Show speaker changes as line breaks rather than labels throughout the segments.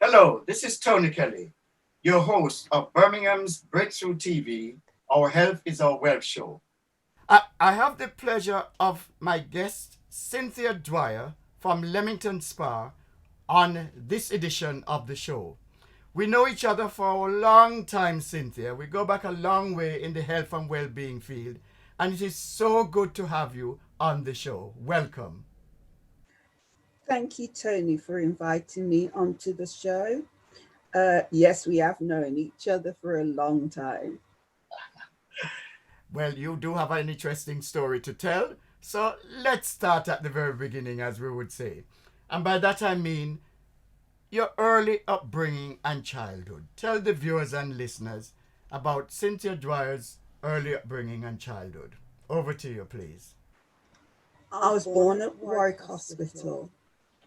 Hello, this is Tony Kelly, your host of Birmingham's Breakthrough TV, Our Health is Our Wealth show. I have the pleasure of my guest, Cynthia Dwyer from Leamington Spa, on this edition of the show. We know each other for a long time, Cynthia. We go back a long way in the health and well-being field, and it is so good to have you on the show. Welcome.
Thank you, Tony, for inviting me onto the show. Yes, we have known each other for a long time.
Well, you do have an interesting story to tell, so let's start at the very beginning, as we would say. And by that I mean your early upbringing and childhood. Tell the viewers and listeners about Cynthia Dwyer's early upbringing and childhood. Over to you, please.
I was born at Warwick Hospital,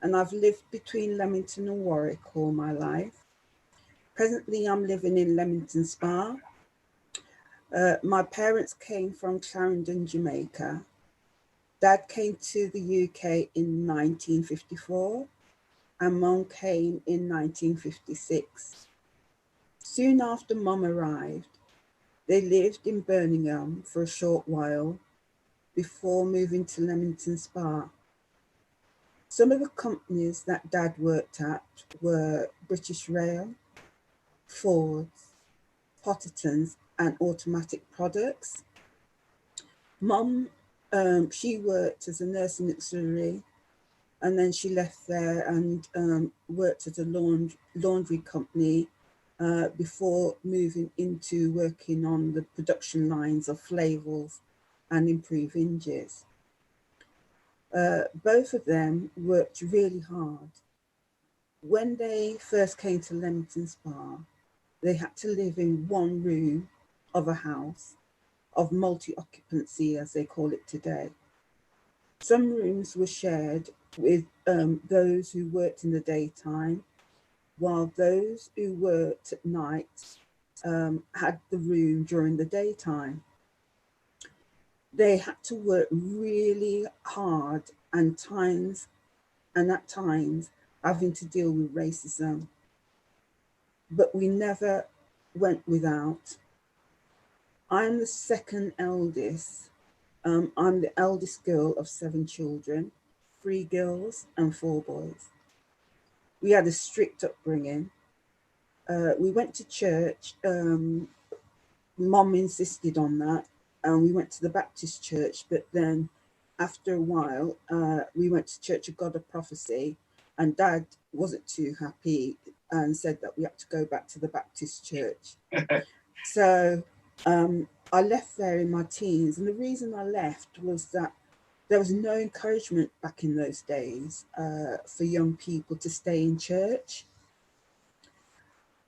and I've lived between Leamington and Warwick all my life. Presently, I'm living in Leamington Spa. My parents came from Clarendon, Jamaica. Dad came to the UK in 1954, and Mum came in 1956. Soon after Mum arrived, they lived in Birmingham for a short while before moving to Leamington Spa. Some of the companies that Dad worked at were British Rail, Ford's, Potterton's, and Automatic Products. Mum, she worked as a nursing auxiliary, and then she left there and worked at a laundry company before moving into working on the production lines of Flavels and Improve Inges. Both of them worked really hard. When they first came to Leamington Spa, they had to live in one room of a house of multi-occupancy, as they call it today. Some rooms were shared with those who worked in the daytime, while those who worked at night had the room during the daytime. They had to work really hard and at times having to deal with racism. But we never went without. I'm the second eldest. I'm the eldest girl of 7 children, 3 girls and 4 boys. We had a strict upbringing. We went to church. Mum insisted on that. And we went to the Baptist church, but then after a while, we went to Church of God of Prophecy, and Dad wasn't too happy and said that we had to go back to the Baptist church. So I left there in my teens, and the reason I left was that there was no encouragement back in those days for young people to stay in church.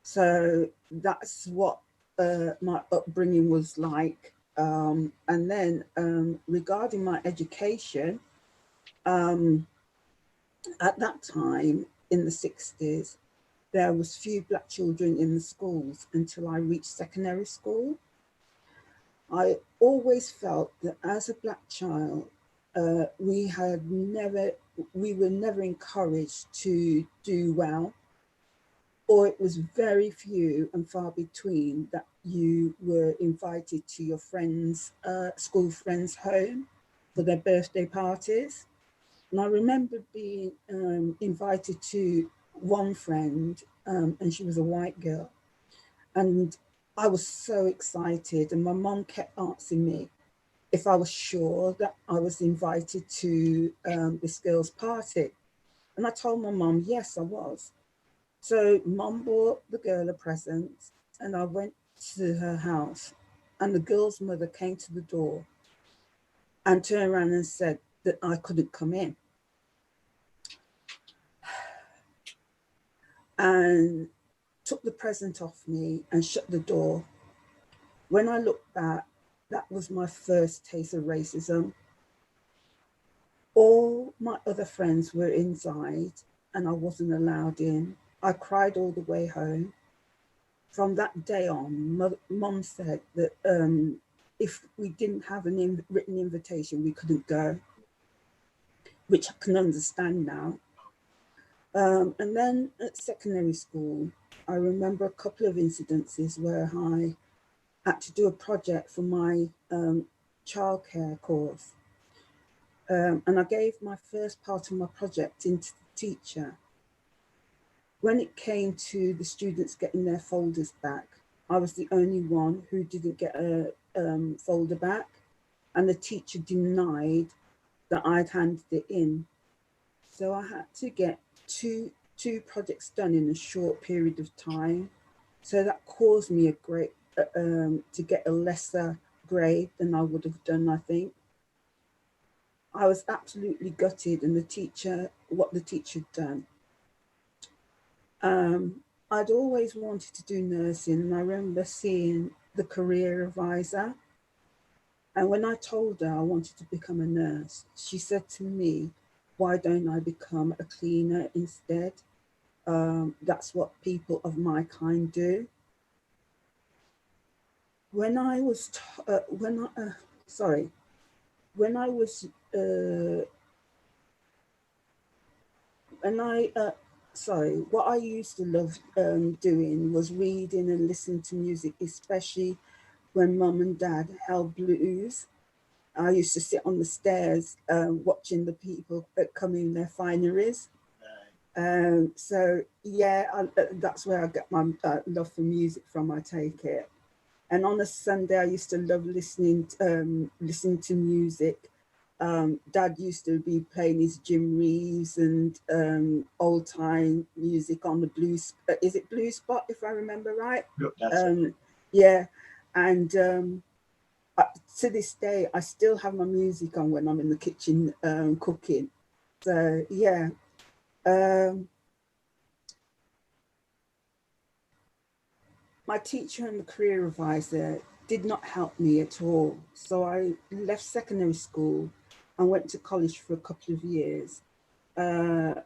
So that's what my upbringing was like. And then regarding my education, at that time in the 60s, there was few Black children in the schools until I reached secondary school. I always felt that as a Black child, we were never encouraged to do well, or it was very few and far between that you were invited to your friends, school friends' home for their birthday parties. And I remember being invited to one friend, and she was a white girl. And I was so excited, and my mom kept asking me if I was sure that I was invited to this girl's party. And I told my mom, yes, I was. So Mum bought the girl a present, and I went to her house, and the girl's mother came to the door and turned around and said that I couldn't come in. And took the present off me and shut the door. When I look back, that was my first taste of racism. All my other friends were inside and I wasn't allowed in. I cried all the way home. From that day on, mum said that if we didn't have an written invitation, we couldn't go, which I can understand now. And then at secondary school, I remember a couple of incidences where I had to do a project for my childcare course. And I gave my first part of my project into the teacher. When it came to the students getting their folders back, I was the only one who didn't get a folder back, and the teacher denied that I'd handed it in. So I had to get two projects done in a short period of time. So that caused me a great to get a lesser grade than I would have done, I think. I was absolutely gutted, and what the teacher had done. I'd always wanted to do nursing, and I remember seeing the career advisor. And when I told her I wanted to become a nurse, she said to me, "Why don't I become a cleaner instead? That's what people of my kind do." When I was, when I was, when I, what I used to love doing was reading and listening to music, especially when mum and dad held blues. I used to sit on the stairs watching the people come in their fineries. So yeah, that's where I get my love for music from, I take it. And on a Sunday, I used to love listening to music. Dad used to be playing his Jim Reeves and old time music on the blues. Is it Blue Spot, if I remember right? Yeah, and to this day, I still have my music on when I'm in the kitchen cooking. So yeah. My teacher and the career advisor did not help me at all. So I left secondary school and went to college for a couple of years to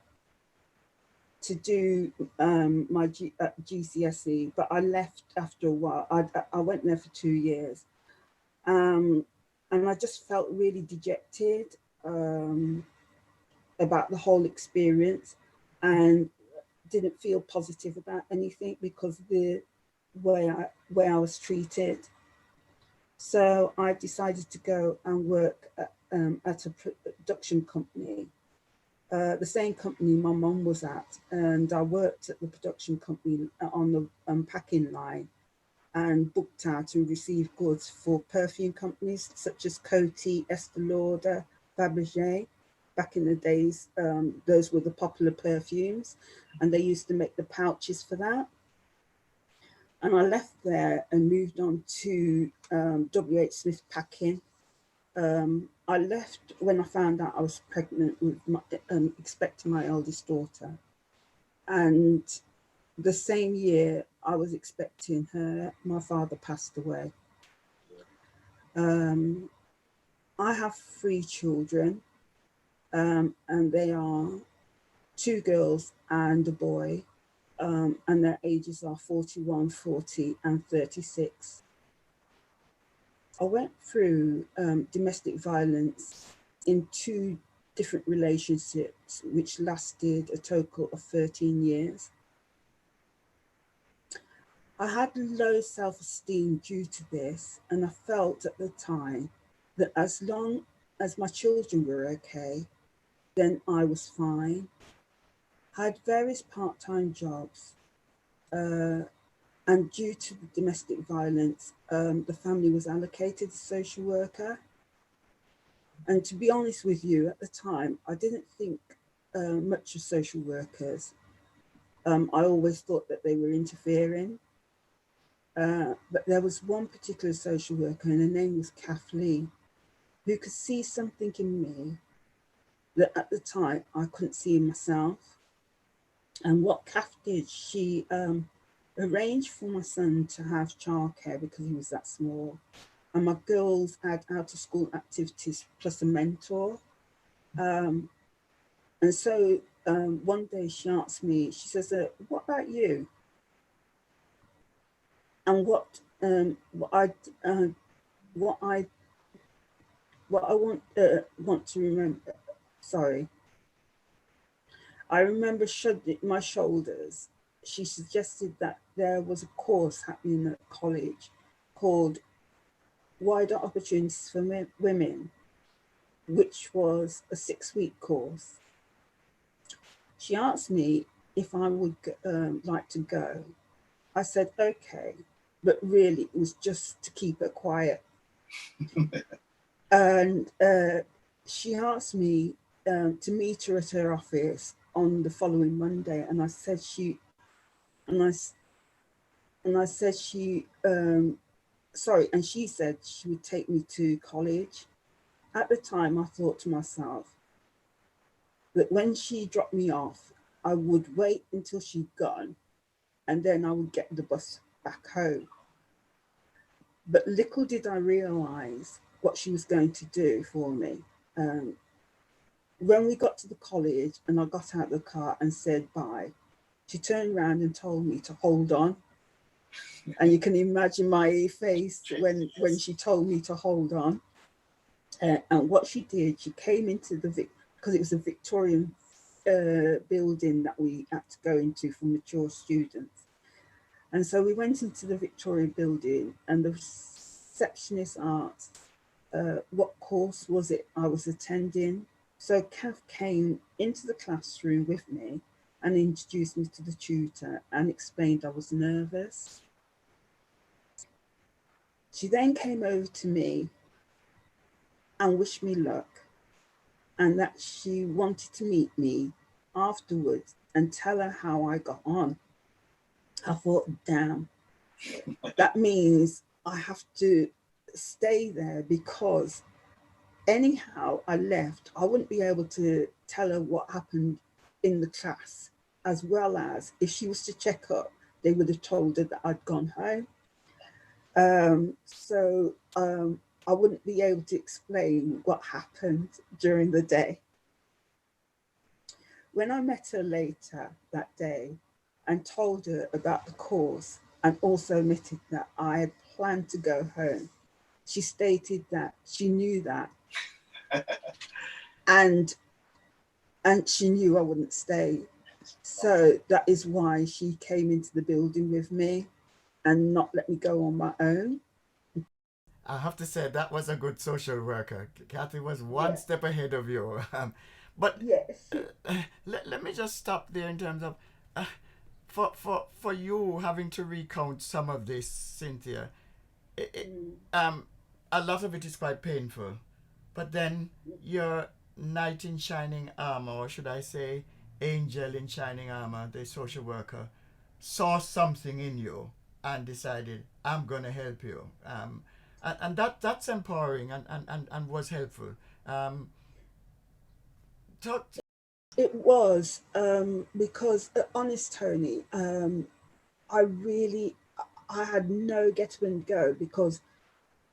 do my GCSE, but I left after a while. I went there for 2 years. And I just felt really dejected about the whole experience and didn't feel positive about anything because of the way I was treated. So I decided to go and work at a production company, the same company my mum was at, and I worked at the production company on the packing line and booked out and received goods for perfume companies such as Coty, Estee Lauder, Fabergé. Back in the days, those were the popular perfumes, and they used to make the pouches for that. And I left there and moved on to WH Smith Packing. I left when I found out I was pregnant with expecting my eldest daughter. And the same year I was expecting her, my father passed away. I have 3 children, and they are 2 girls and a boy, and their ages are 41, 40, and 36. I went through domestic violence in 2 different relationships, which lasted a total of 13 years. I had low self-esteem due to this, and I felt at the time that as long as my children were okay, then I was fine. I had various part-time jobs, and due to the domestic violence, the family was allocated a social worker. And to be honest with you, at the time, I didn't think much of social workers. I always thought that they were interfering. But there was one particular social worker, and her name was Kathleen, who could see something in me that at the time I couldn't see in myself. And what Kath did, she arranged for my son to have childcare because he was that small. And my girls had out of school activities plus a mentor. Um, and so one day she asked me, she says, what about you? And uh, what I what I want to remember, sorry, I remember shrugging my shoulders. She suggested that there was a course happening at college called Wider Opportunities for Women, which was a 6-week course. She asked me if I would like to go. I said, okay, but really it was just to keep her quiet. And she asked me to meet her at her office on the following Monday, and I said she said she would take me to college. At the time, I thought to myself that when she dropped me off, I would wait until she'd gone, and then I would get the bus back home. But little did I realise what she was going to do for me. When we got to the college and I got out of the car and said bye, she turned around and told me to hold on. And you can imagine my face when she told me to hold on. And what she did, she came into because it was a Victorian building that we had to go into for mature students. And so we went into the Victoria building, and the receptionist asked, what course was it I was attending? So Kath came into the classroom with me and introduced me to the tutor and explained I was nervous. She then came over to me and wished me luck, and that she wanted to meet me afterwards and tell her how I got on. I thought, damn, that means I have to stay there, because anyhow I left, I wouldn't be able to tell her what happened in the class, as well as if she was to check up, they would have told her that I'd gone home. So I wouldn't be able to explain what happened during the day. When I met her later that day and told her about the course and also admitted that I had planned to go home, she stated that she knew that and she knew I wouldn't stay. So that is why she came into the building with me and not let me go on my own.
I have to say that was a good social worker. Kathy was one
Yeah.
step ahead of you. But
Yes.
let me just stop there in terms of uh, for you having to recount some of this, Cynthia. It, a lot of it is quite painful, but then your knight in shining armor, or should I say, angel in shining armor, the social worker, saw something in you and decided, I'm going to help you. And that's empowering and was helpful. Um, talk,
It was because, honest Tony, I had no get up and go, because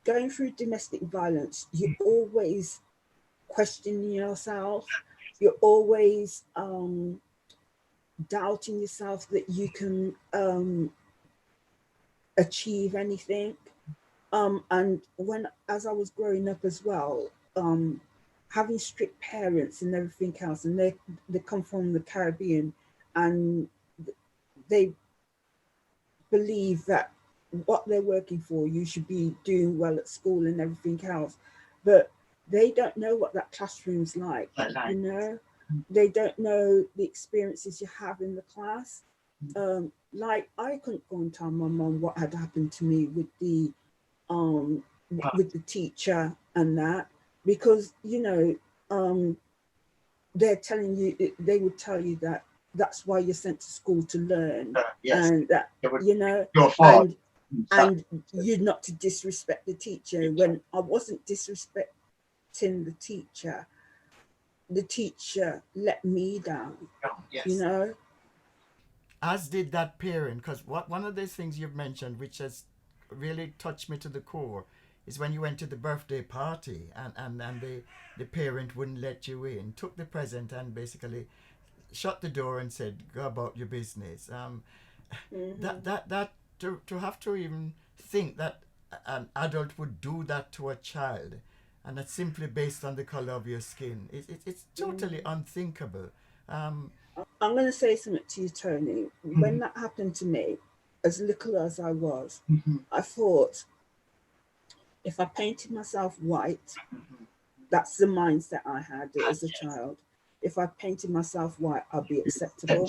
going through domestic violence, you always question yourself. You're always doubting yourself that you can achieve anything. And as I was growing up as well, having strict parents and everything else, and they come from the Caribbean, and they believe that what they're working for, you should be doing well at school and everything else, but they don't know what that classroom's like. You know, they don't know the experiences you have in the class. Like I couldn't go and tell my mum what had happened to me um with the teacher and that, because they're telling you, they would tell you that that's why you're sent to school to learn. Yes. And that your fault. And you're not to disrespect the teacher. When I wasn't disrespecting the teacher let me down. Yes.
as did that parent. Because one of those things you've mentioned, which has really touched me to the core, is when you went to the birthday party and the parent wouldn't let you in, took the present and basically shut the door and said, "Go about your business." That to have to even think that an adult would do that to a child, and that's simply based on the color of your skin. It's totally unthinkable. Um,
I'm going to say something to you, Tony. When that happened to me, as little as I was, I thought, if I painted myself white, that's the mindset I had as a child. If I painted myself white, I'd be acceptable.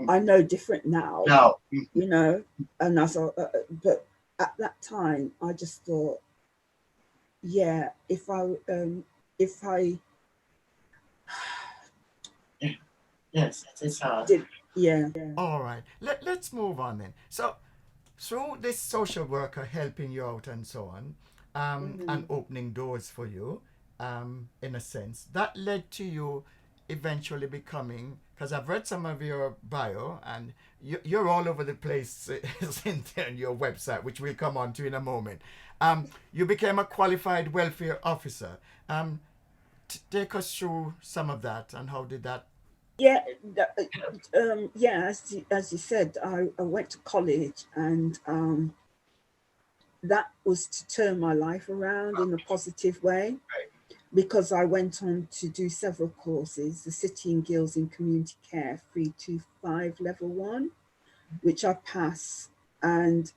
I know different now,
no.
you know, and I thought, but at that time, I just thought, yeah, if I
Yes, it's hard.
did, yeah,
All right, let's move on then. So, through this social worker helping you out and so on, and opening doors for you, in a sense, that led to you eventually becoming, because I've read some of your bio and you're all over the place, Cynthia, on your website, which we'll come on to in a moment. You became a qualified welfare officer. Take us through some of that and how did that.
yeah, yeah. As you said, I went to college, and that was to turn my life around in a positive way, because I went on to do several courses, the City and Guilds in Community Care 325 Level 1, which I passed. And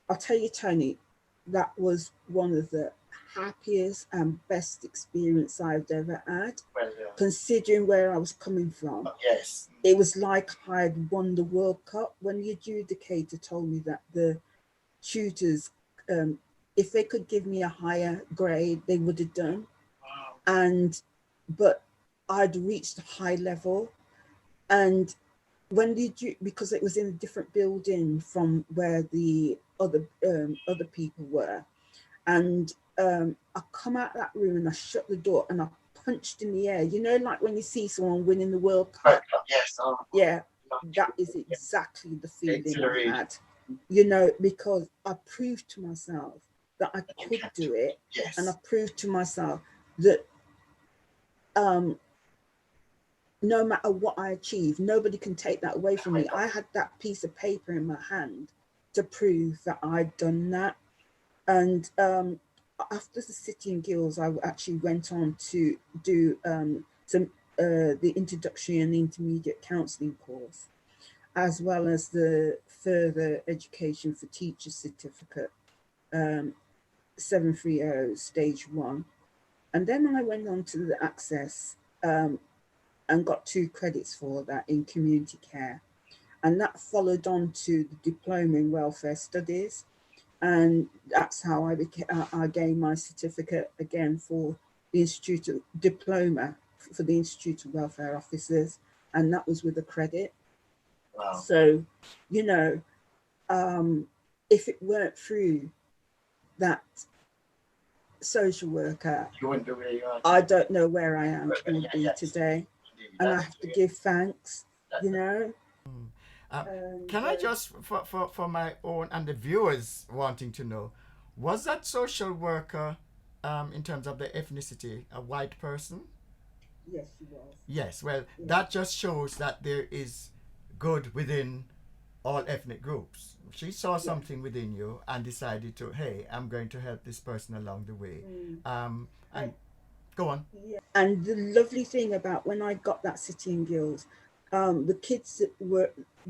I'll tell you, Tony, that was one of the happiest and best experience I've ever had,
Well, yeah.
considering where I was coming from.
Yes.
It was like I'd won the World Cup when the adjudicator told me that the tutors, if they could give me a higher grade, they would have done. And but I'd reached a high level, and when did you, because it was in a different building from where the other people were, and I come out of that room and I shut the door and I punched in the air, you know, like when you see someone winning the World Cup. Yes. Yeah, that is exactly the feeling I had, you know, because I proved to myself that I could do it. Yes. And I proved to myself that no matter what I achieve, nobody can take that away from me. I had that piece of paper in my hand to prove that I'd done that. And after the City and Guilds, I actually went on to do the introductory and intermediate counselling course, as well as the further education for teacher certificate 730 stage 1. And then I went on to the access and got 2 credits for that in community care. And that followed on to the diploma in welfare studies. And that's how I gained my certificate again for the Institute of Diploma for the Institute of Welfare Officers. And that was with a credit. Wow. So, you know, if it weren't through that social worker, you wouldn't be where you are. I don't know where I am would be today. And I have to give thanks, you know.
Can I just, for my own and the viewers wanting to know, was that social worker, in terms of the ethnicity, a white person?
Yes, she was.
Yes, well, that just shows that there is good within all ethnic groups. She saw something within you and decided to, hey, I'm going to help this person along the way. And go on.
Yeah. And the lovely thing about when I got that City and Guilds, the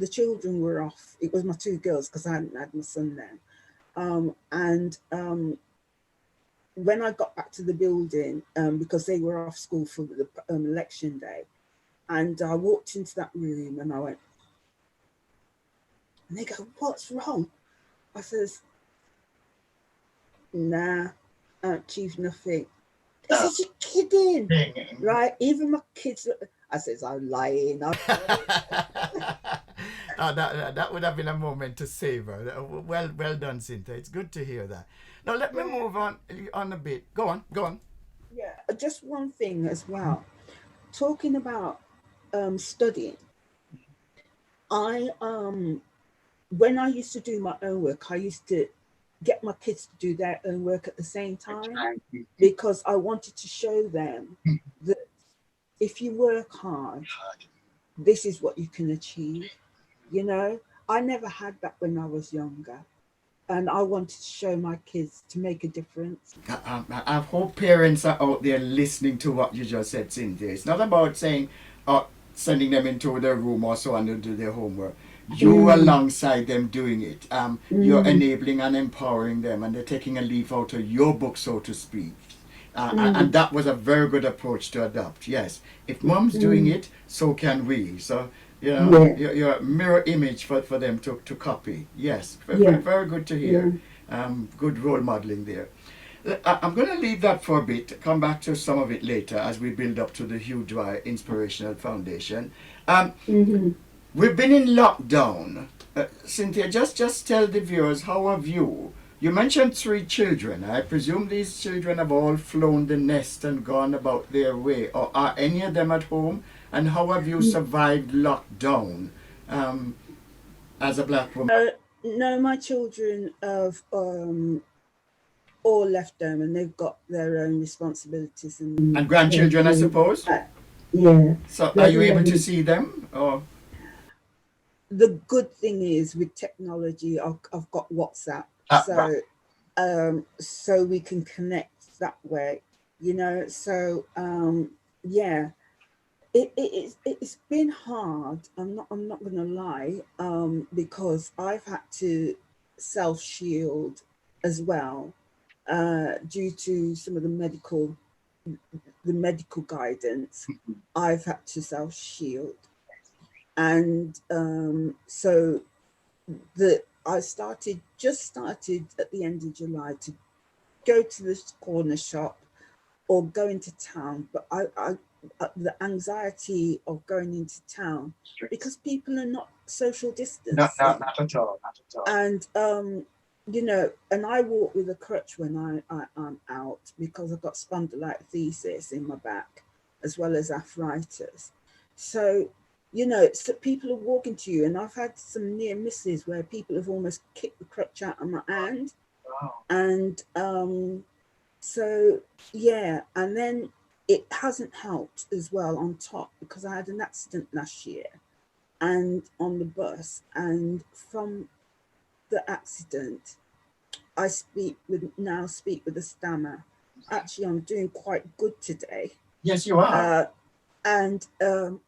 children were off. It was my 2 girls because I hadn't had my son then. When I got back to the building, because they were off school for the election day, and I walked into that room and I went, and they go, "What's wrong?" I says, "Nah, I don't achieve nothing." They said, "You're kidding." Right? Even my kids, I says, "I'm lying."
That would have been a moment to savor. Well done, Cynthia. It's good to hear that. Now let me move on a bit. Go on.
Yeah, just one thing as well. Talking about studying. I when I used to do my own work, I used to get my kids to do their own work at the same time because I wanted to show them that if you work hard, this is what you can achieve. You know, I never had that when I was younger, and I wanted to show my kids to make a difference.
I hope parents are out there listening to what you just said, Cynthia. It's not about saying, sending them into their room or so on to do their homework. You alongside them doing it. You're enabling and empowering them, and they're taking a leaf out of your book, so to speak. And that was a very good approach to adopt. Yes, if mom's doing it, so can we. So you're a mirror image for them to copy. Yes, very good to hear. Good role modeling there. I'm going to leave that for a bit, come back to some of it later as we build up to the Hugh Dwyer Inspirational Foundation. We've been in lockdown. Cynthia, just tell the viewers, how have you mentioned 3 children. I presume these children have all flown the nest and gone about their way. Or are any of them at home? And how have you survived lockdown as a black woman?
No, my children have all left home and they've got their own responsibilities
And grandchildren, I suppose?
Yeah.
So are you able to see them? Or
the good thing is with technology, I've got WhatsApp, so we can connect that way, you know. So yeah, it's been hard. I'm not gonna lie, because I've had to self shield as well, due to some of the medical guidance. I've had to self shield, and so I just started at the end of July to go to this corner shop or go into town, but I the anxiety of going into town because people are not social distancing.
not at all, not at all.
And you know, and I walk with a crutch when I'm out because I've got spondylolisthesis in my back as well as arthritis. So, you know, so people are walking to you, and I've had some near misses where people have almost kicked the crutch out of my hand.
Wow.
And so yeah, and then it hasn't helped as well on top because I had an accident last year and on the bus, and from the accident I now speak with a stammer. Actually, I'm doing quite good today.
Yes, you are.
And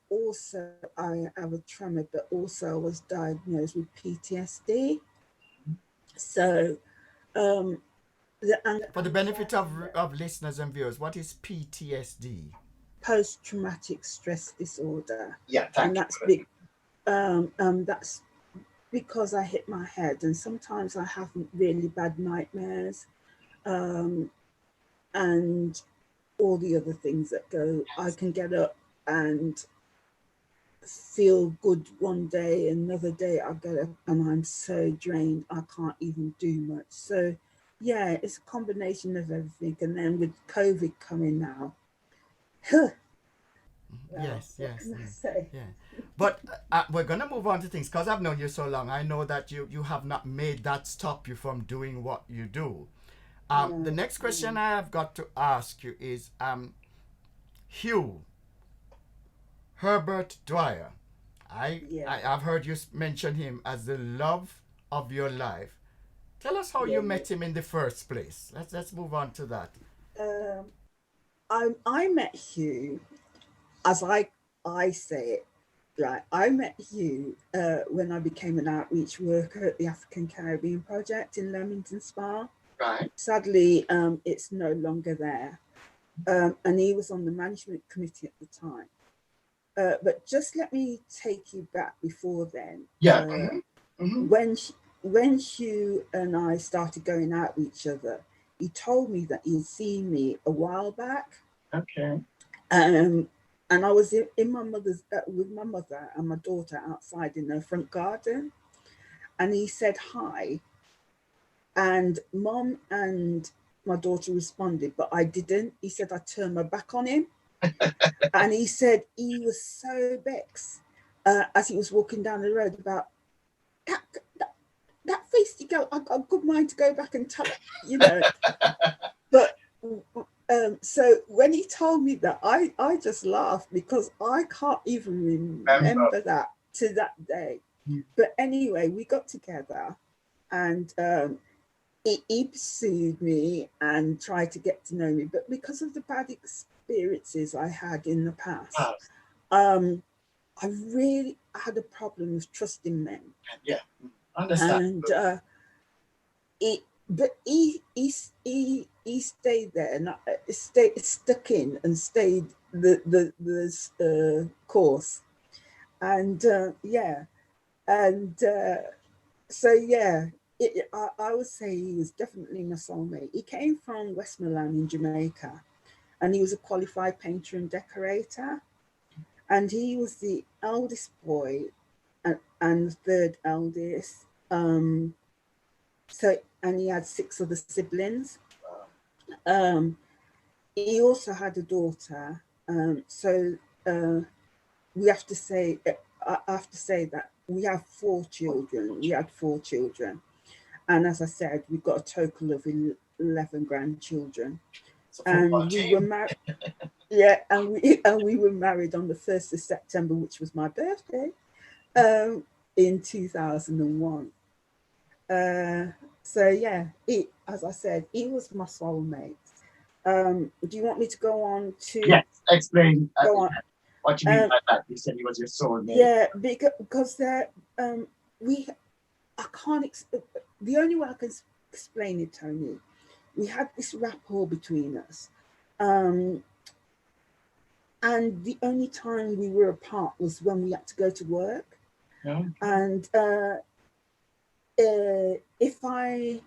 also I have a tremor, but also I was diagnosed with PTSD. So
for the benefit of listeners and viewers, what is PTSD?
Post-traumatic stress disorder.
Yeah,
and that's that's because I hit my head, and sometimes I have really bad nightmares, and all the other things that go. I can get up and feel good one day, another day I get up and I'm so drained I can't even do much. So yeah, it's a combination of everything. And then with COVID coming now,
yes. Yeah. But we're gonna move on to things because I've known you so long. I know that you have not made that stop you from doing what you do. The next question I have got to ask you is Hugh Herbert Dwyer. I've heard you mention him as the love of your life. Tell us how you met him in the first place. Let's move on to that.
I met Hugh, as I say it, right. I met Hugh when I became an outreach worker at the African Caribbean Project in Leamington Spa.
Right.
Sadly, it's no longer there, and he was on the management committee at the time. But just let me take you back before then.
Yeah.
When Hugh and I started going out with each other, he told me that he'd seen me a while back.
Okay.
And I was in my mother's with my mother and my daughter outside in their front garden, and he said hi, and Mom and my daughter responded, but I didn't. He said I turned my back on him. And he said he was so vexed as he was walking down the road about that, that feisty girl. I got a good mind to go back and tell her, But so when he told me that, I just laughed because I can't even remember that to that day. But anyway, we got together and he pursued me and tried to get to know me. But because of the bad experiences I had in the past, I really had a problem with trusting men.
Yeah, understand.
And but he stayed there and stuck in and stayed the course, and so I would say he was definitely my soulmate. He came from Westmoreland in Jamaica, and he was a qualified painter and decorator, and he was the eldest boy and third eldest. So, and he had 6 other siblings. He also had a daughter. So we have to say, I have to say that we have 4 children. We had 4 children, and as I said, we got a total of 11 grandchildren. And we were married. Yeah, and we were married on the 1st of September, which was my birthday, in 2001. So yeah, as I said, he was my soulmate. Do you want me to go on to?
Yes, explain. What you mean by that? You said he was your soulmate.
Yeah, because I can't. The only way I can explain it, Tony, we had this rapport between us, and the only time we were apart was when we had to go to work.
Yeah.
And if I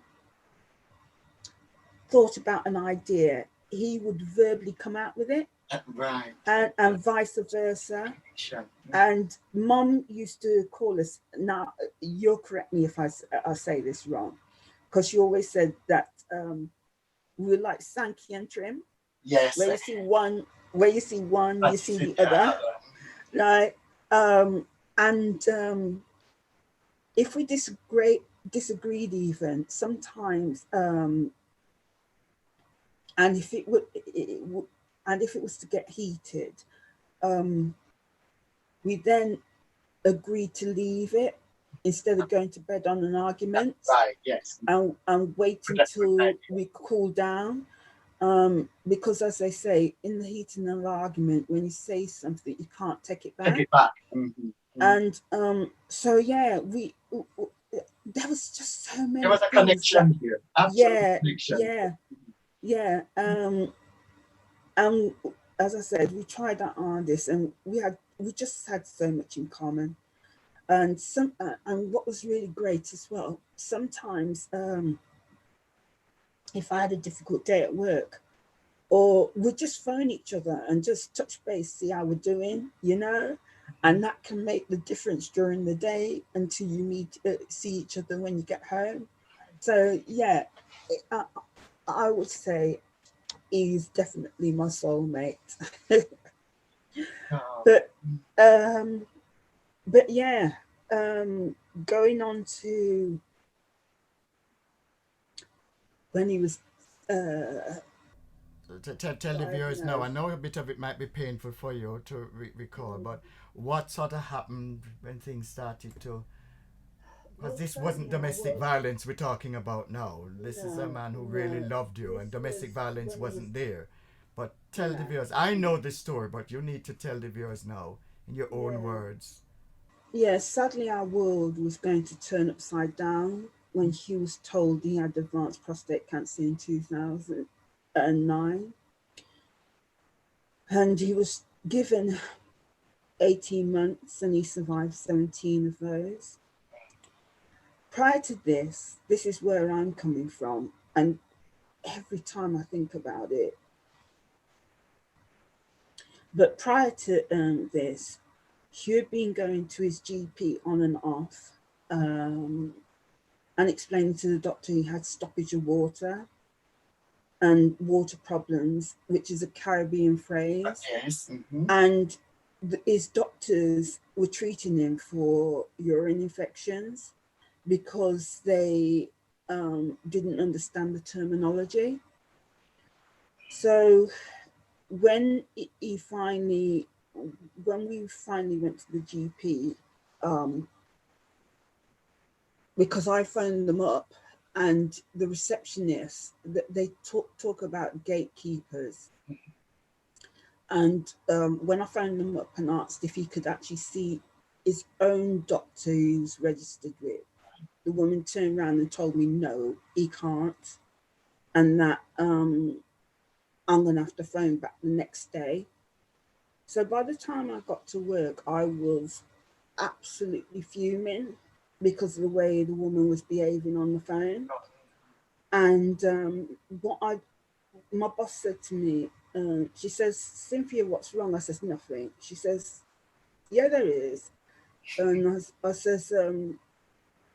thought about an idea, he would verbally come out with it.
Right.
And vice versa.
Sure.
And Mom used to call us, now you'll correct me if I say this wrong, because she always said that we were like Sankey and Trim.
Yes.
Where you see one, you see the other. Right. And if we disagreed even sometimes, and if it was to get heated, we then agreed to leave it instead of going to bed on an argument.
Right, yes.
And wait until we cool down. Because as they say, in the heat of an argument, when you say something, you can't take it back.
Take it back. Mm-hmm.
And so yeah, there was just so many.
There was a connection here. Absolute connection.
Yeah. As I said, we tried our hardest, and we just had so much in common. And and what was really great as well, sometimes if I had a difficult day at work, or we'd just phone each other and just touch base, see how we're doing, and that can make the difference during the day until you see each other when you get home. So yeah, I would say he's definitely my soulmate. But yeah, going on to when he was
tell the viewers now. I know a bit of it might be painful for you to recall, but what sort of happened when things started to? Because this wasn't domestic violence we're talking about now. This is a man who really loved you, and domestic violence wasn't there. But tell the viewers. I know this story, but you need to tell the viewers now in your own words.
Yes, sadly our world was going to turn upside down when he was told he had advanced prostate cancer in 2009. And he was given 18 months and he survived 17 of those. Prior to this is where I'm coming from. And every time I think about it. But prior to this, he had been going to his GP on and off, and explaining to the doctor he had stoppage of water and water problems, which is a Caribbean phrase.
Yes. Mm-hmm.
And his doctors were treating him for urine infections because they didn't understand the terminology. So when we finally went to the GP, because I phoned them up, and the receptionist, they talk about gatekeepers. And when I phoned them up and asked if he could actually see his own doctor who's registered with, the woman turned around and told me no, he can't, and that I'm going to have to phone back the next day. So by the time I got to work, I was absolutely fuming because of the way the woman was behaving on the phone. And my boss said to me, she says, Cynthia, what's wrong? I says, nothing. She says, yeah, there is. And I says,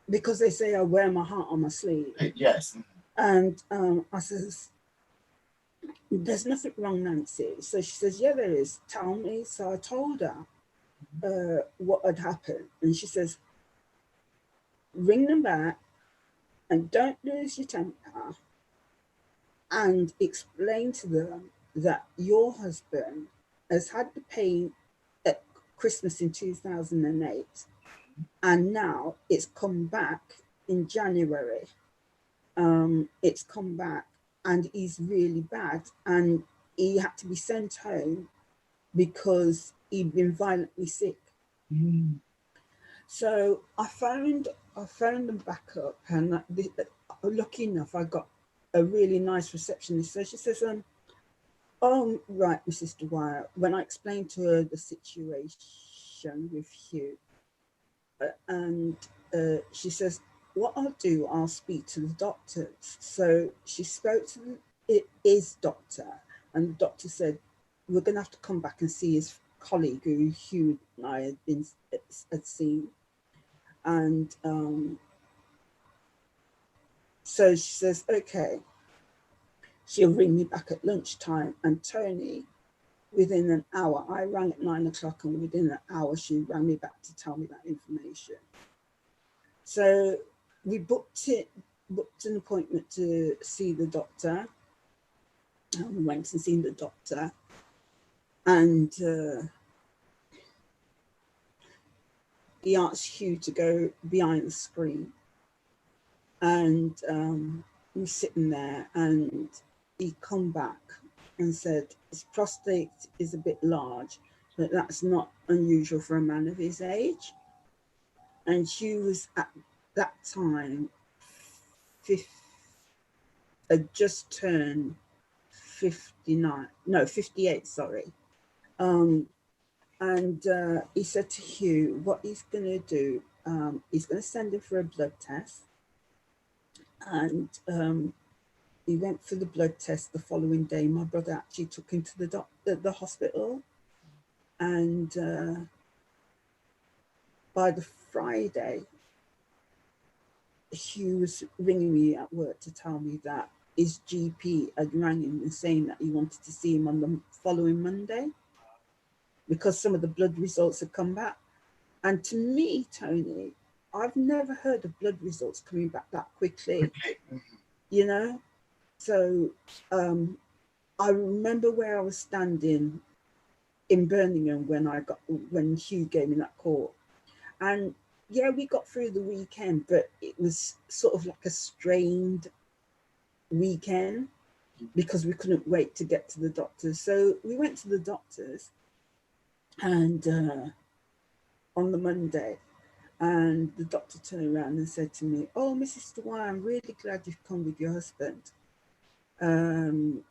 because they say I wear my heart on my sleeve.
Yes.
And I says, there's nothing wrong, Nancy. So she says, yeah, there is. Tell me. So I told her what had happened. And she says, ring them back and don't lose your temper, and explain to them that your husband has had the pain at Christmas in 2008, and now it's come back in January. It's come back and he's really bad, and he had to be sent home because he'd been violently sick. So I phoned them back up, and lucky enough, I got a really nice receptionist. So she says, oh, right, Mrs. Dwyer, when I explained to her the situation with Hugh, and she says, what I'll do, I'll speak to the doctors. So she spoke to his doctor, and the doctor said, we're going to have to come back and see his colleague who Hugh and I had seen. And so she says, okay, she'll ring me back at lunchtime. And Tony, within an hour, I rang at 9 o'clock, and within an hour, she rang me back to tell me that information. So we booked an appointment to see the doctor. And we went and seen the doctor. And he asked Hugh to go behind the screen. And we were sitting there, and he come back and said his prostate is a bit large, but that's not unusual for a man of his age. And Hugh was at that time had just turned 58, sorry. And he said to Hugh, what he's going to do, he's going to send him for a blood test. And he went for the blood test the following day. My brother actually took him to the hospital. And by the Friday, Hugh was ringing me at work to tell me that his GP had rang him and saying that he wanted to see him on the following Monday because some of the blood results had come back. And to me, Tony, I've never heard of blood results coming back that quickly. You know? So I remember where I was standing in Birmingham when Hugh gave me that call. And yeah, we got through the weekend, but it was sort of like a strained weekend because we couldn't wait to get to the doctors. So we went to the doctors, and on the Monday, and the doctor turned around and said to me, oh, Mrs. Dwyer, I'm really glad you've come with your husband. And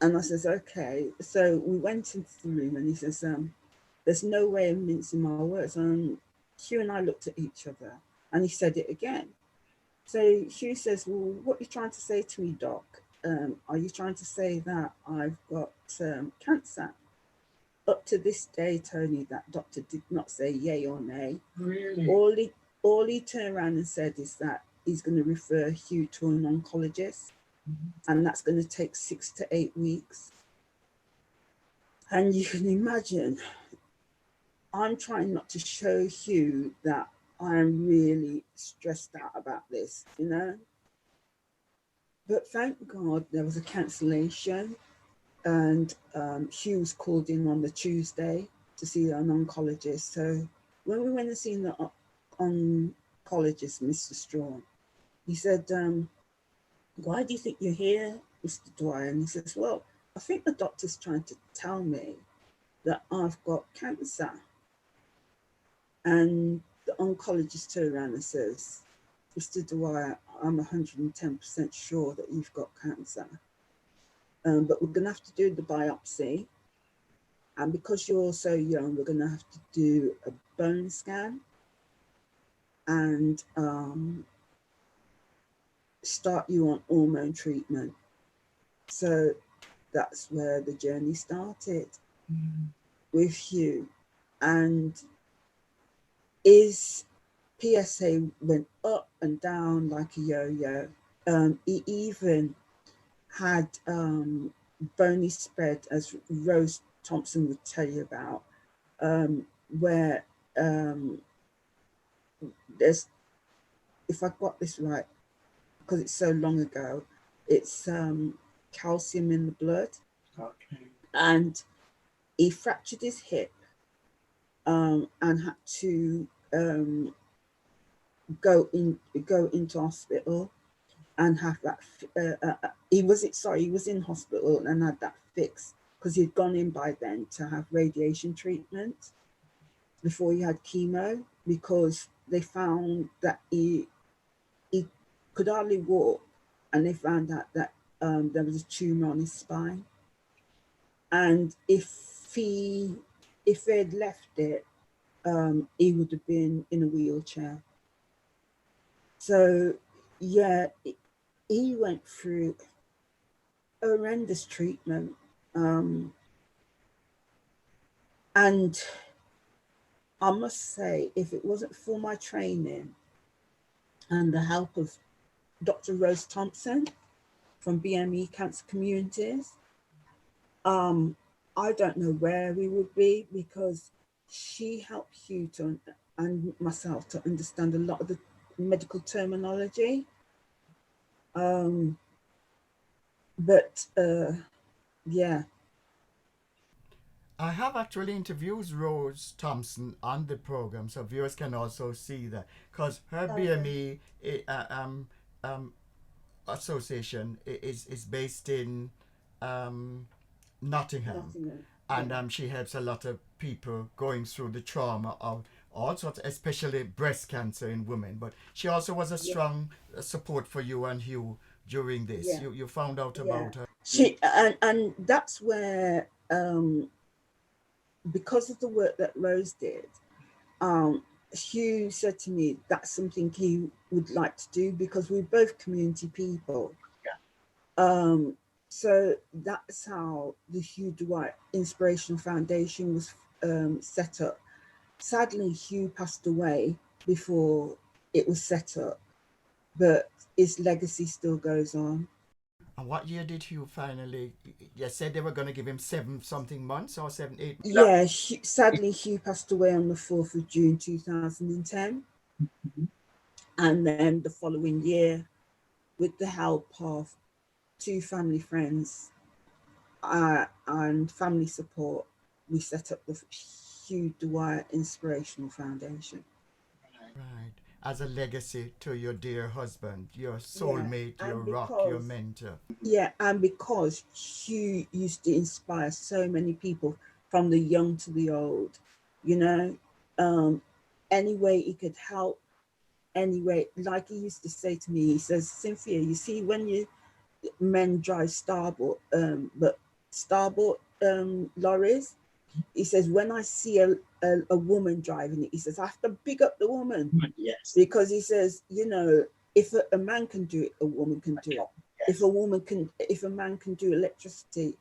I says, okay. So we went into the room, and he says, there's no way of mincing my words. And Hugh and I looked at each other, and he said it again. So Hugh says, well, what are you trying to say to me, Doc? Are you trying to say that I've got cancer? Up to this day, Tony, that doctor did not say yay or nay.
Really?
All he turned around and said is that he's going to refer Hugh to an oncologist, and that's going to take 6 to 8 weeks. And you can imagine, I'm trying not to show Hugh that I am really stressed out about this, you know. But thank God there was a cancellation, and Hugh was called in on the Tuesday to see an oncologist. So when we went and seen the oncologist, Mr. Strawn, he said, why do you think you're here, Mr. Dwyer? And he says, well, I think the doctor's trying to tell me that I've got cancer. And the oncologist turned around and says, Mr. Dwyer, I'm 110% sure that you've got cancer. But we're going to have to do the biopsy. And because you're so young, we're going to have to do a bone scan and start you on hormone treatment. So that's where the journey started with Hugh. And his PSA went up and down like a yo-yo. He even had bony spread, as Rose Thompson would tell you about, where there's, if I got this right, because it's so long ago, it's calcium in the blood.
Okay.
And he fractured his hip and had to go into hospital and have that. He was in hospital and had that fixed because he'd gone in by then to have radiation treatment before he had chemo, because they found that he could hardly walk, and they found out that there was a tumor on his spine, and if they'd left it, he would have been in a wheelchair. So yeah, he went through horrendous treatment, and I must say, if it wasn't for my training and the help of Dr. Rose Thompson from BME Cancer Communities, I don't know where we would be, because she helped Hugh and myself to understand a lot of the medical terminology. But yeah.
I have actually interviewed Rose Thompson on the program, so viewers can also see that, because her BME association is based in Nottingham. And she helps a lot of people going through the trauma of all sorts, especially breast cancer in women. But she also was a strong support for you and Hugh during this.
Yeah.
You found out about her.
She and that's where, because of the work that Rose did, Hugh said to me that's something he would like to do, because we're both community people. Yeah. So that's how the Hugh Dwyer Inspirational Foundation was set up. Sadly, Hugh passed away before it was set up, but his legacy still goes on.
And what year did Hugh finally? You said they were going to give him 7-something months or 7, 8.
Yeah, sadly, Hugh passed away on the 4th of June 2010. And then the following year, with the help of 2 family friends and family support, we set up the Hugh Dwyer Inspirational Foundation.
Right. As a legacy to your dear husband, your soulmate, your rock, your mentor.
Yeah, and because Hugh used to inspire so many people, from the young to the old, you know, any way he could help, anyway, like he used to say to me, he says, Cynthia, you see, when you men drive starboard lorries, he says, when I see a woman driving it, he says, I have to big up the woman. Yes. Because he says, you know, if a man can do it, a woman can do it. Yes. If a man can do electricity,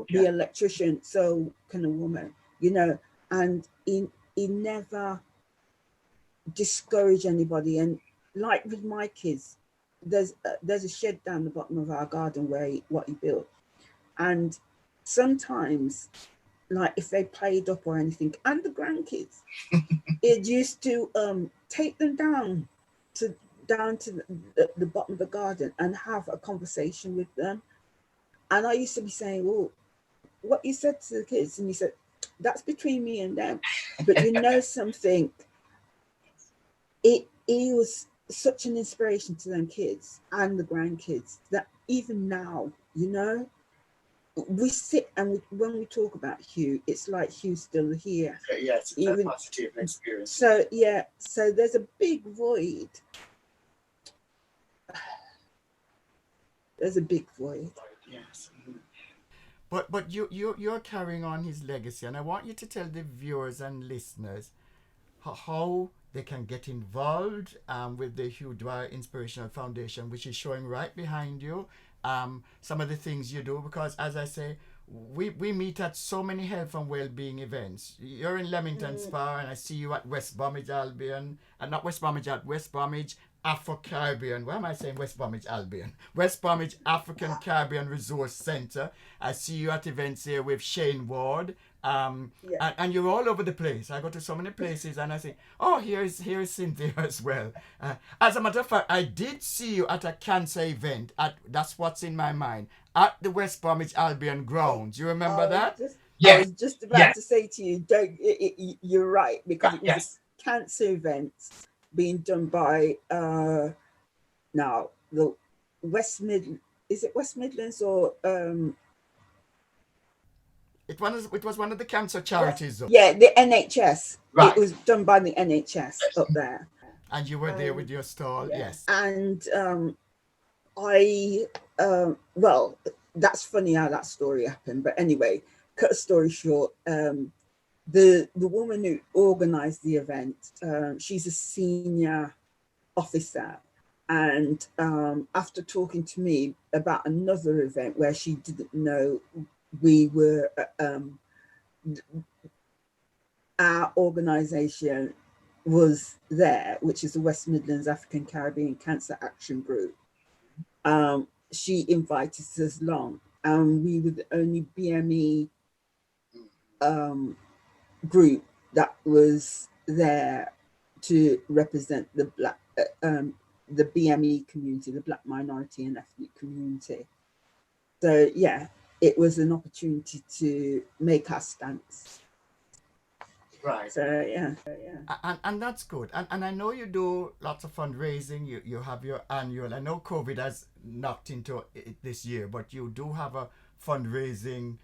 be an electrician, so can a woman, you know. And he never discourage anybody. And like with my kids, there's a shed down the bottom of our garden what he built, and sometimes like if they played up or anything, and the grandkids, it used to take them to the bottom of the garden and have a conversation with them. And I used to be saying, "Oh, what you said to the kids," and he said, "That's between me and them." But you know something, it was such an inspiration to them kids and the grandkids that even now, you know, we sit and when we talk about Hugh, it's like Hugh's still here.
Yes, it's
Even
a positive experience.
so, yeah. So there's a big void. There's a big void.
Yes.
But you're carrying on his legacy, and I want you to tell the viewers and listeners how they can get involved with the Hugh Dwyer Inspirational Foundation, which is showing right behind you. Some of the things you do, because as I say, we meet at so many health and well-being events. You're in Leamington Spa, and I see you at West Bromwich Albion, and not West Bromwich, at West Bromwich Afro-Caribbean. Why am I saying West Bromwich Albion? West Bromwich African Caribbean Resource Center. I see you at events here with Shane Ward.
Yeah.
And you're all over the place. I go to so many places and I say, oh, here's Cynthia as well. As a matter of fact, I did see you at a cancer event. That's what's in my mind. At the West Bromwich Albion grounds. You remember that?
I was just about to say to you, you're right, because it was a cancer event being done by now the West Midlands. Is it West Midlands or
It was one of the cancer charities, though.
yeah, the NHS.
Right.
It was done by the NHS up there.
And you were there with your stall, yes.
And I well, that's funny how that story happened. But anyway, cut a story short, the woman who organised the event, she's a senior officer, and after talking to me about another event where she didn't know we were our organisation was there, which is the West Midlands African Caribbean Cancer Action Group, she invited us along, and we were the only BME group that was there to represent the black the BME community, the Black minority and ethnic community. So yeah, it was an opportunity to make our stance.
Right.
So yeah.
And that's good. And I know you do lots of fundraising. You have your annual. I know COVID has knocked into it this year, but you do have a fundraising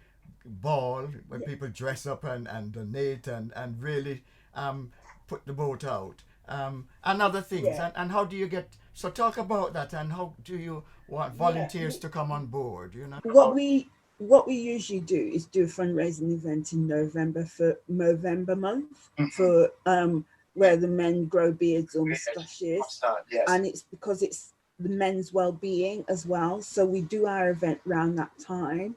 ball where people dress up and donate and really put the boat out. And other things.
Yeah.
And how do you get... So talk about that, and how do you want volunteers to come on board, you know?
What we usually do is do a fundraising event in November for Movember month, for where the men grow beards or moustaches.
Yes.
And it's because it's the men's well-being as well. So we do our event around that time.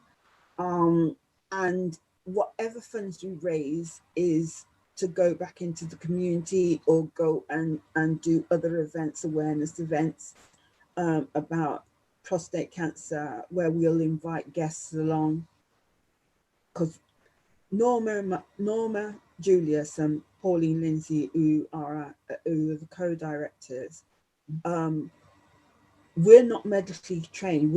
And whatever funds we raise is to go back into the community or go and do other events, awareness events about prostate cancer, where we'll invite guests along. Because Norma Julius and Pauline Lindsay, who are the co-directors, we're not medically trained.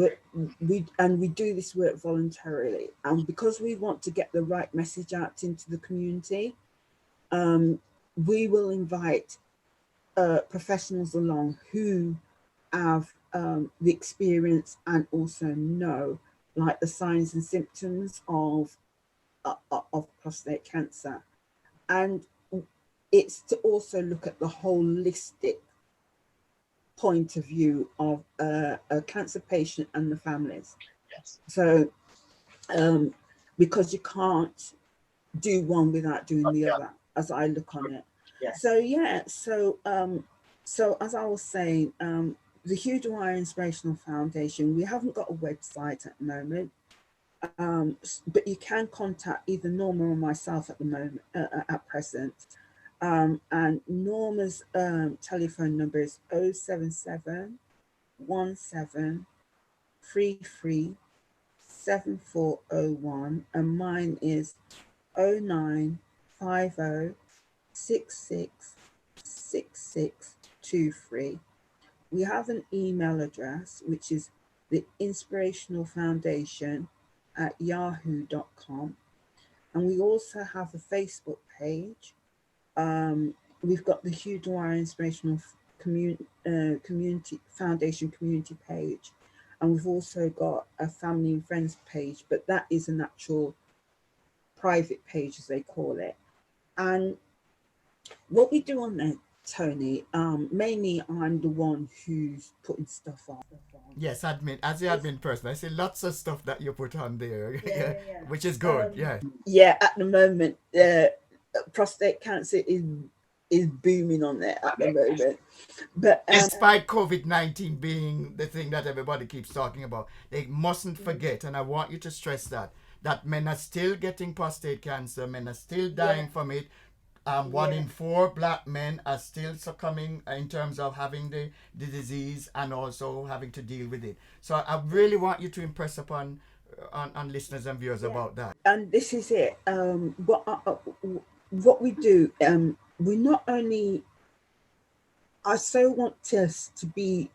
We do this work voluntarily, and because we want to get the right message out into the community, we will invite professionals along who have the experience and also know, like, the signs and symptoms of prostate cancer. And it's to also look at the holistic point of view of a cancer patient and the families.
Yes.
So because you can't do one without doing the other, as I look on it.
Yes.
So yeah, so as I was saying, the Hugh Dwyer Inspirational Foundation, we haven't got a website at the moment, but you can contact either Norma or myself at the moment, at present. And Norma's telephone number is 077 17 33 7401, and mine is 0950666623. We have an email address, which is the Inspirational Foundation at yahoo.com. And we also have a Facebook page. We've got the Hugh Dwyer Inspirational Community Foundation community page. And we've also got a family and friends page, but that is an actual private page, as they call it. And what we do on there, Tony, mainly I'm the one who's putting stuff on.
Yes, admin, as the admin person, I see lots of stuff that you put on there,
Yeah.
which is good.
Yeah, at the moment, prostate cancer is booming on there at the moment. But
despite COVID-19 being the thing that everybody keeps talking about, they mustn't forget, and I want you to stress that men are still getting prostate cancer, men are still dying from it. 1 in 4 black men are still succumbing in terms of having the disease and also having to deal with it. So I really want you to impress upon on listeners and viewers about that.
And this is it. What we do, we not only, I so want us to be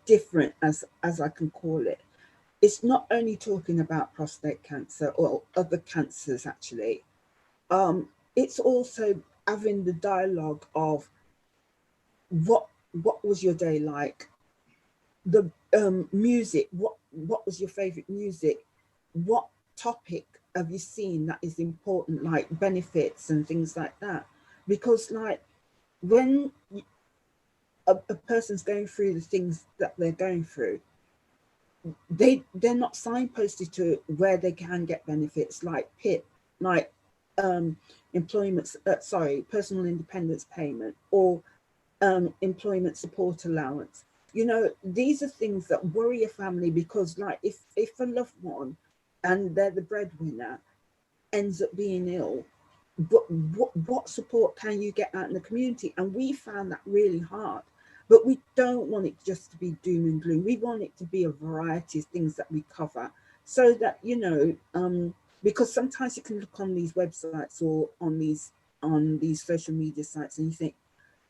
different, as I can call it. It's not only talking about prostate cancer or other cancers, actually. It's also having the dialogue of what was your day like, the music, what was your favorite music, what topic have you seen that is important, like benefits and things like that. Because like when a person's going through the things that they're going through, they're not signposted to where they can get benefits like PIP, like personal independence payment, or employment support allowance. You know, these are things that worry a family, because like if a loved one, and they're the breadwinner, ends up being ill, what support can you get out in the community? And we found that really hard. But we don't want it just to be doom and gloom. We want it to be a variety of things that we cover, so that, you know, because sometimes you can look on these websites or on these social media sites and you think,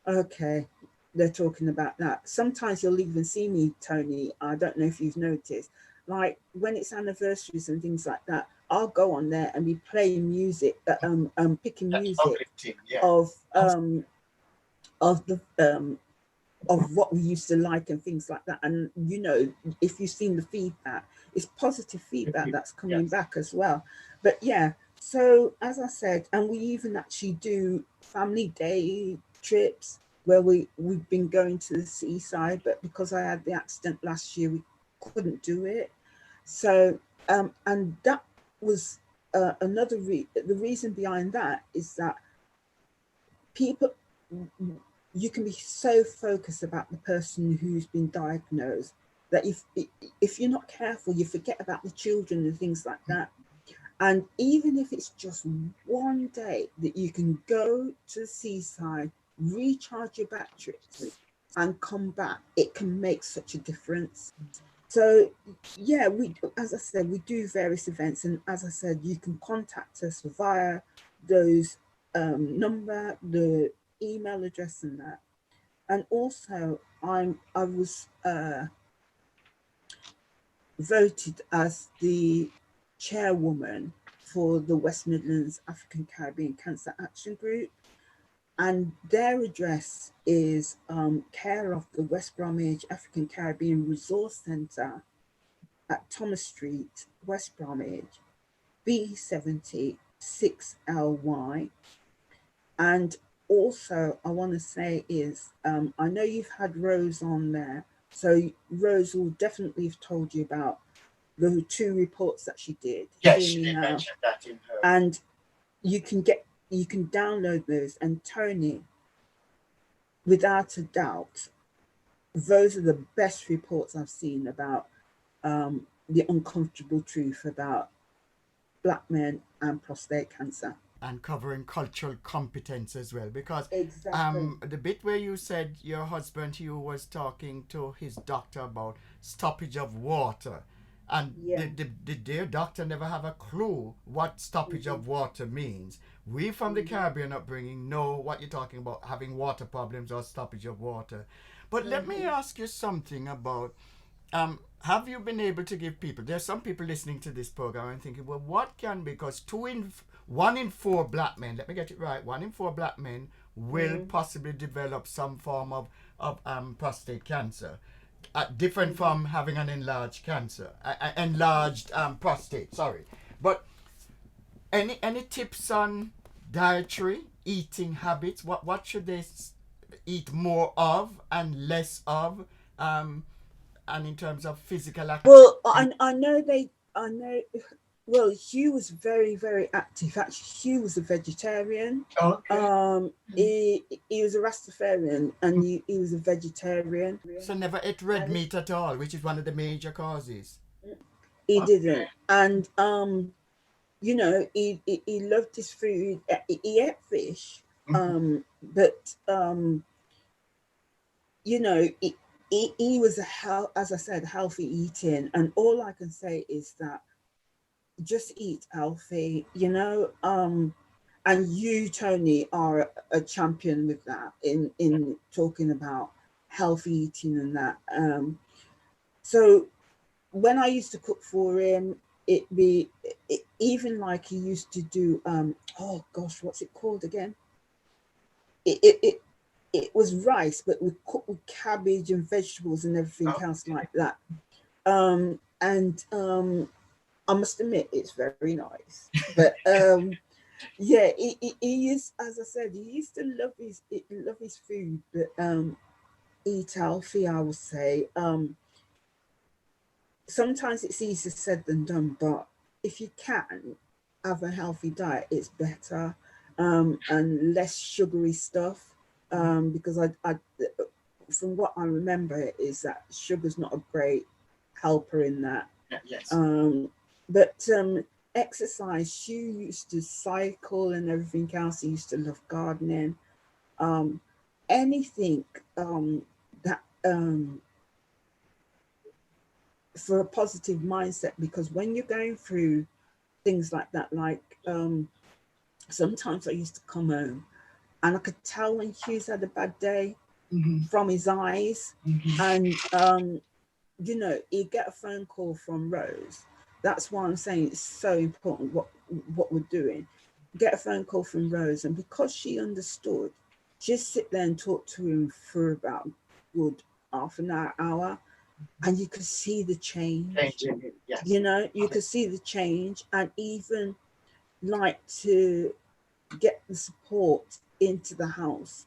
okay, they're talking about that. Sometimes you'll even see me, Tony, I don't know if you've noticed, like when it's anniversaries and things like that, I'll go on there and be playing music, picking music of what we used to like and things like that. And you know, if you've seen the feedback, it's positive feedback that's coming back as well. But yeah, so as I said, and we even actually do family day trips where we've been going to the seaside, but because I had the accident last year, we couldn't do it. So and that was another the reason behind that is that people, you can be so focused about the person who's been diagnosed that if you're not careful, you forget about the children and things like that. And even if it's just one day that you can go to the seaside, recharge your batteries and come back, it can make such a difference. So yeah, as I said, we do various events, and as I said, you can contact us via those number, the email address and that. And also I was voted as the chairwoman for the West Midlands African Caribbean Cancer Action Group, and their address is care of the West Bromwich African Caribbean Resource Centre at Thomas Street, West Bromwich, B70 6LY. And also I want to say is, I know you've had Rose on there, so Rose will definitely have told you about the 2 reports that she did.
Yes, she did mention that in her.
And you can download those. And Tony, without a doubt, those are the best reports I've seen about the uncomfortable truth about Black men and prostate cancer.
And covering cultural competence as well, because
Exactly.
the bit where you said your husband, Hugh, was talking to his doctor about stoppage of water, and
Yeah.
their doctor never have a clue what stoppage of water means. We from the Caribbean upbringing know what you're talking about, having water problems or stoppage of water. But let me ask you something about, have you been able to give people, there's some people listening to this program and thinking, well, what can, because 1 in 4 black men, let me get it right, 1 in 4 black men will possibly develop some form of prostate cancer, different from having an enlarged cancer, enlarged prostate, sorry. But any tips on dietary eating habits? What should they eat more of and less of? And in terms of physical activity.
Well, I know I know. Well, Hugh was very, very active. Actually, Hugh was a vegetarian.
Okay.
He was a Rastafarian, and he was a vegetarian.
So never ate red meat at all, which is one of the major causes.
He didn't, and you know, he loved his food. He ate fish, but you know, he was as I said, healthy eating, and all I can say is that just eat healthy, you know. And you, Tony, are a champion with that in talking about healthy eating and that. So when I used to cook for him, even like he used to do oh gosh, what's it called again? It was rice, but we cooked with cabbage and vegetables and everything else like that. And I must admit it's very nice. But yeah, he is, as I said, he used to love his food, but eat healthy, I would say. Sometimes it's easier said than done, but if you can have a healthy diet, it's better, and less sugary stuff. Because I from what I remember is that sugar's not a great helper in that.
Yes.
But exercise, she used to cycle and everything else. He used to love gardening. Anything that for a positive mindset, because when you're going through things like that, like sometimes I used to come home and I could tell when Hugh's had a bad day from his eyes. And you know, he'd get a phone call from Rose. That's why I'm saying it's so important what we're doing. Get a phone call from Rose, and because she understood, just sit there and talk to him for about good half an hour, and you could see the change.
Yes.
You know, you could see the change, and even like to get the support into the house.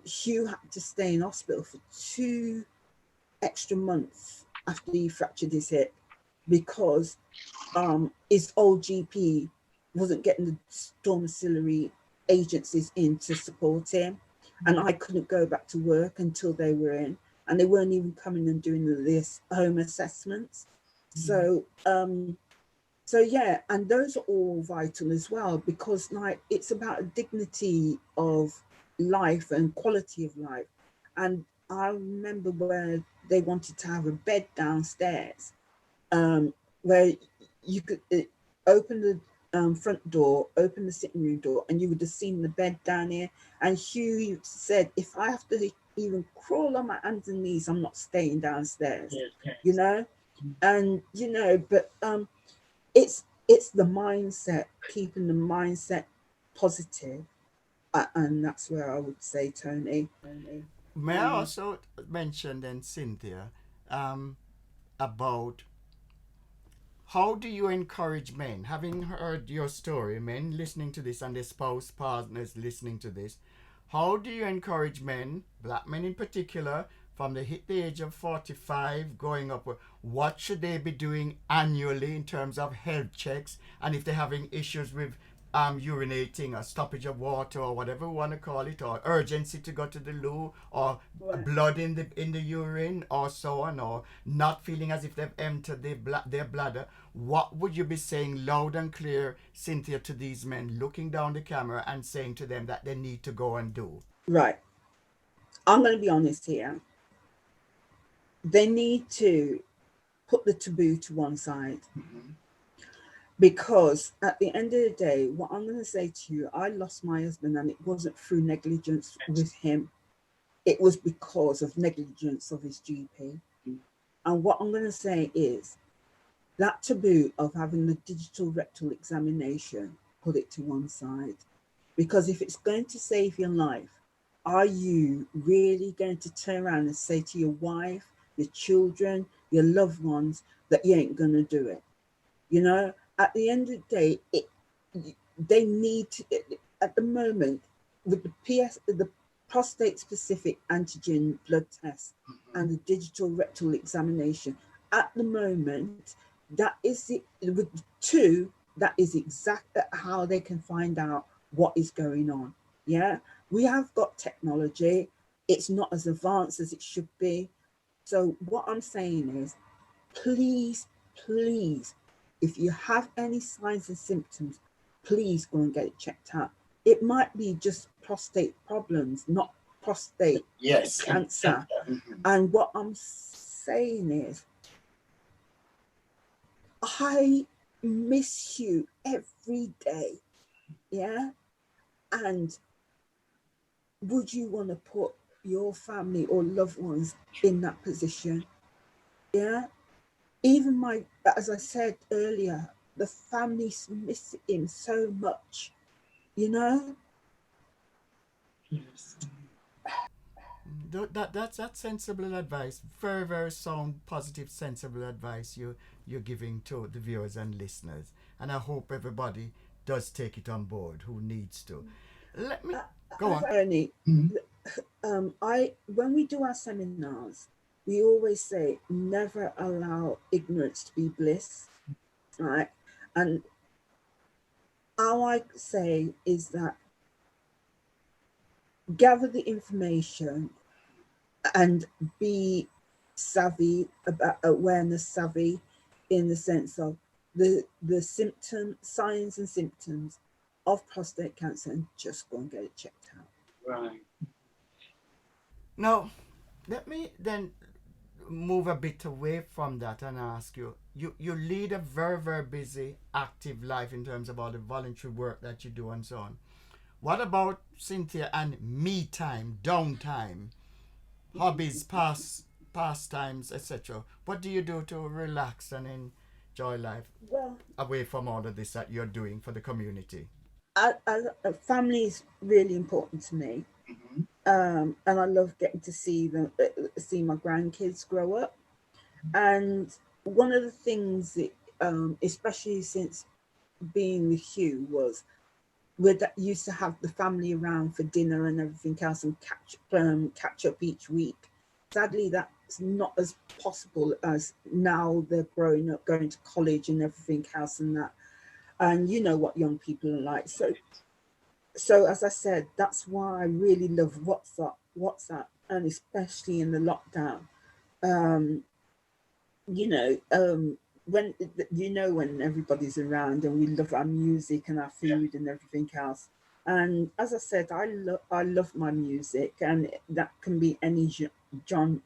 Hugh had to stay in hospital for 2 extra months after he fractured his hip because his old GP wasn't getting the domiciliary agencies in to support him, and I couldn't go back to work until they were in, and they weren't even coming and doing this home assessments. So so yeah, and those are all vital as well, because like it's about dignity of life and quality of life. And I remember where they wanted to have a bed downstairs, where you could open the front door, open the sitting room door, and you would have seen the bed down here. And Hugh said, if I have to even crawl on my hands and knees, I'm not staying downstairs. You know, and you know, but it's the mindset, keeping the mindset positive, and that's where I would say, Tony.
May I also mention then, Cynthia, about how do you encourage men, having heard your story, men listening to this and their spouse partners listening to this, how do you encourage men, black men in particular, from the hit the age of 45 going upward, what should they be doing annually in terms of health checks, and if they're having issues with urinating or stoppage of water or whatever we want to call it, or urgency to go to the loo, or blood in the urine or so on, or not feeling as if they've emptied their bladder, what would you be saying loud and clear, Cynthia, to these men looking down the camera and saying to them that they need to go and do?
Right. I'm going to be honest here. They need to put the taboo to one side.
Mm-hmm.
Because at the end of the day, what I'm going to say to you, I lost my husband and it wasn't through negligence with him. It was because of negligence of his GP. And what I'm going to say is that taboo of having the digital rectal examination, put it to one side. Because if it's going to save your life, are you really going to turn around and say to your wife, your children, your loved ones that you ain't going to do it? You know, at the end of the day, they need to, at the moment, with the prostate specific antigen blood test and the digital rectal examination, at the moment, that is the with two, that is exactly how they can find out what is going on. Yeah, we have got technology. It's not as advanced as it should be. So what I'm saying is, please, please, if you have any signs and symptoms, please go and get it checked out. It might be just prostate problems, not prostate cancer.
Mm-hmm.
And what I'm saying is, I miss you every day. Yeah. And would you want to put your family or loved ones in that position? Yeah. Even as I said earlier, the families miss him so much, you know?
Yes.
That's sensible advice. Very, very sound, positive, sensible advice you're giving to the viewers and listeners. And I hope everybody does take it on board who needs to. Let me go on.
Ernie,
Mm-hmm.
when we do our seminars, we always say never allow ignorance to be bliss, right? And all I say is that gather the information and be savvy about awareness savvy in the sense of the signs and symptoms of prostate cancer, and just go and get it checked out.
Right.
Now, let me then move a bit away from that and ask you, you lead a very, very busy, active life in terms of all the voluntary work that you do and so on. What about Cynthia and me time, downtime, hobbies, pastimes, etc.? What do you do to relax and enjoy life
Well,
away from all of this that you're doing for the community?
family is really important to me,
Mm-hmm.
and I love getting to see my grandkids grow up. And one of the things that, especially since being with Hugh, was we used to have the family around for dinner and everything else, and catch up each week. Sadly, that's not as possible as now they're growing up, going to college and everything else and that. And you know what young people are like. So as I said, that's why I really love WhatsApp, and especially in the lockdown. Um, you know, when when everybody's around and we love our music and our food and everything else. And as I said, I love my music, and that can be any John.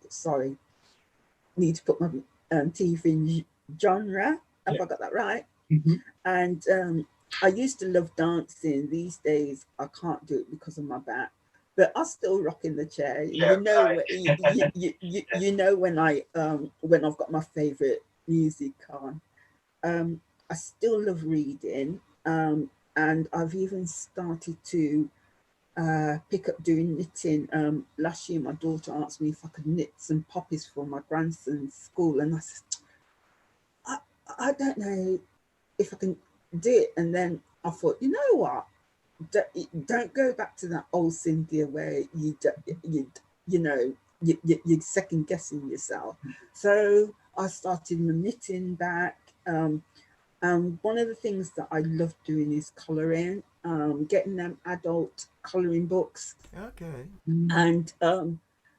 Sorry, need to put my teeth in genre. Have I got that right?
Mm-hmm.
And I used to love dancing. These days, I can't do it because of my back. But I still rock in the chair.
Yeah,
You know,
right.
you know when I've got my favorite music on. I still love reading, and I've even started to pick up doing knitting. Last year, my daughter asked me if I could knit some poppies for my grandson's school, and I said, I don't know if I can do it. And then I thought, you know what? Don't go back to that old Cynthia where you know you're second guessing yourself. So I started my knitting back. And one of the things that I love doing is colouring, getting them adult colouring books.
Okay.
And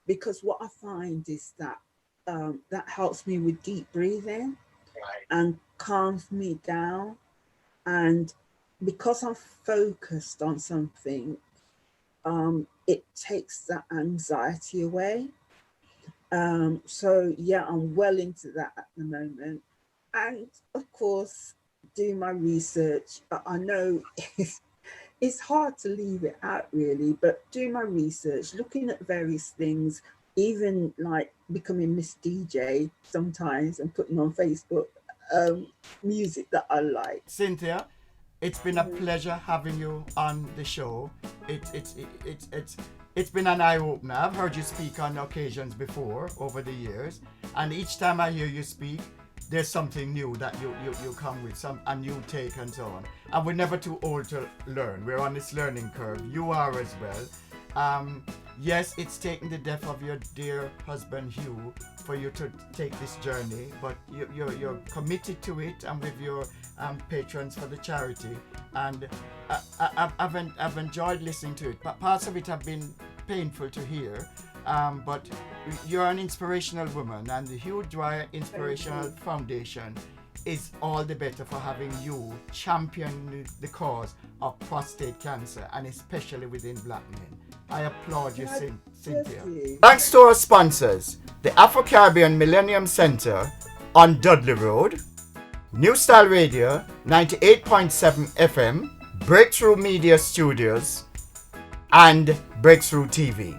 because what I find is that that helps me with deep breathing
Right.
and calms me down. And because I'm focused on something, it takes that anxiety away. So yeah, I'm well into that at the moment, and of course do my research. I know it's hard to leave it out really, but do my research, looking at various things, even like becoming Miss DJ sometimes and putting on Facebook um, music that I like.
Cynthia, it's been a pleasure having you on the show. It's been an eye opener. I've heard you speak on occasions before over the years, and each time I hear you speak, there's something new that you come with, a new take and so on. And we're never too old to learn. We're on this learning curve. You are as well. Yes, it's taken the death of your dear husband Hugh for you to take this journey, but you're committed to it, and with your patrons for the charity. And I've enjoyed listening to it, but parts of it have been painful to hear. But you're an inspirational woman, and the Hugh Dwyer Inspirational Foundation is all the better for having you champion the cause of prostate cancer, and especially within black men. I applaud you, Cynthia. Thanks to our sponsors, the Afro-Caribbean Millennium Center on Dudley Road, New Style Radio 98.7 FM, Breakthrough Media Studios, and Breakthrough TV.